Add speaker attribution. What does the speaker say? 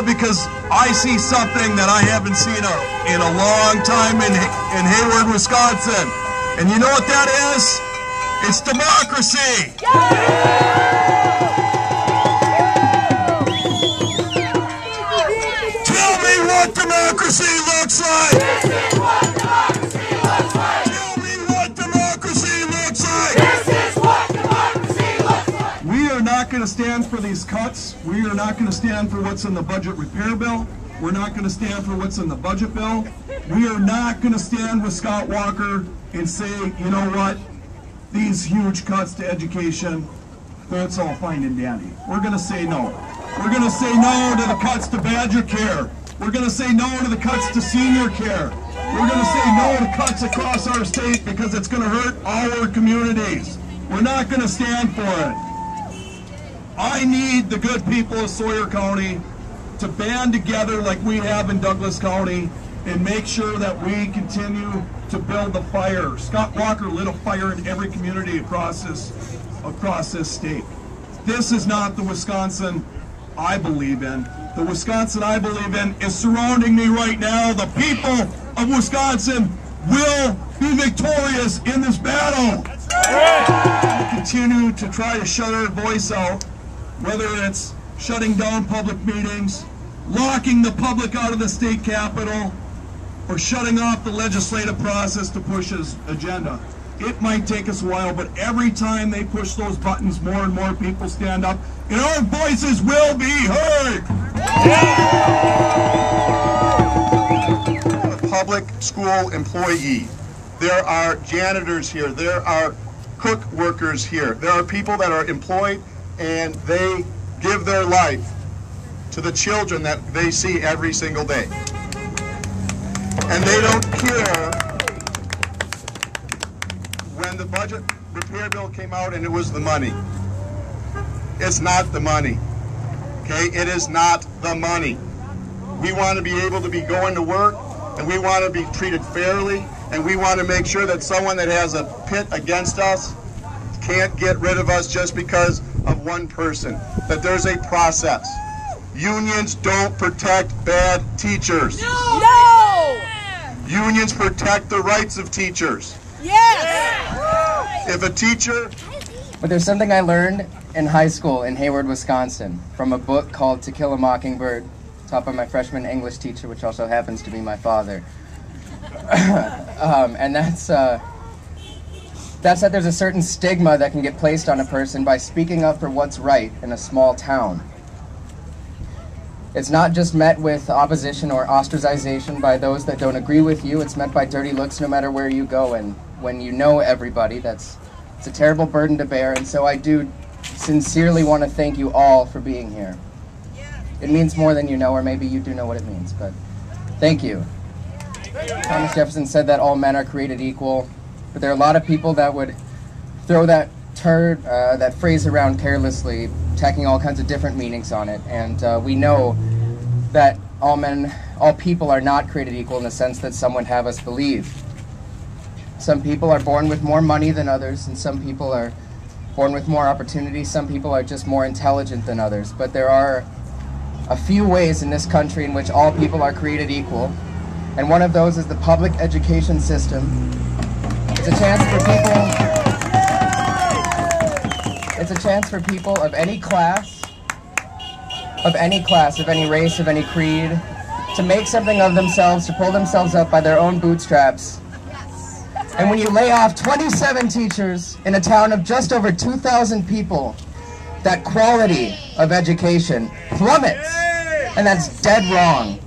Speaker 1: because I see something that I haven't seen in a long time in Hayward, Wisconsin. And you know what that is? It's democracy. Tell me what democracy looks like.
Speaker 2: This is what democracy looks like.
Speaker 1: Tell me what democracy looks like.
Speaker 2: This is what democracy looks like.
Speaker 1: We are not going to stand for these cuts. We are not going to stand for what's in the budget repair bill. We're not going to stand for what's in the budget bill. We are not going to stand with Scott Walker and say, you know what, these huge cuts to education, that's all fine and dandy. We're going to say no. We're going to say no to the cuts to Badger Care. We're going to say no to the cuts to senior care. We're going to say no to cuts across our state because it's going to hurt our communities. We're not going to stand for it. I need the good people of Sawyer County to band together like we have in Douglas County and make sure that we continue to build the fire. Scott Walker lit a fire in every community across this state. This is not the Wisconsin I believe in. The Wisconsin I believe in is surrounding me right now. The people of Wisconsin will be victorious in this battle. We continue to try to shut our voice out, whether it's shutting down public meetings, locking the public out of the state capitol, or shutting off the legislative process to push his agenda. It might take us a while, but every time they push those buttons, more and more people stand up, and our voices will be heard.
Speaker 3: A public school employee. There are janitors here. There are cook workers here. There are people that are employed and they give their life to the children that they see every single day. And they don't care when the budget repair bill came out and it was the money. It's not the money. Okay? It is not the money. We want to be able to be going to work, and we want to be treated fairly, and we want to make sure that someone that has a pit against us can't get rid of us just because of one person. That there's a process. Unions don't protect bad teachers.
Speaker 4: No!
Speaker 3: Unions protect the rights of teachers.
Speaker 4: Yes!
Speaker 3: If a teacher...
Speaker 5: But there's something I learned in high school in Hayward, Wisconsin, from a book called To Kill a Mockingbird, taught by my freshman English teacher, which also happens to be my father. And that's that there's a certain stigma that can get placed on a person by speaking up for what's right in a small town. It's not just met with opposition or ostracization by those that don't agree with you, it's met by dirty looks no matter where you go, and when you know everybody, it's a terrible burden to bear, and so I do sincerely want to thank you all for being here. It means more than you know, or maybe you do know what it means, but thank you. Thomas Jefferson said that all men are created equal, but there are a lot of people that would throw that phrase around carelessly, tacking all kinds of different meanings on it, and we know that all people are not created equal in the sense that some would have us believe. Some people are born with more money than others, and some people are born with more opportunity. Some people are just more intelligent than others, but there are a few ways in this country in which all people are created equal, and one of those is the public education system. It's a chance for people of any class, of any race, of any creed, to make something of themselves, to pull themselves up by their own bootstraps. And when you lay off 27 teachers in a town of just over 2,000 people, that quality of education plummets, and that's dead wrong.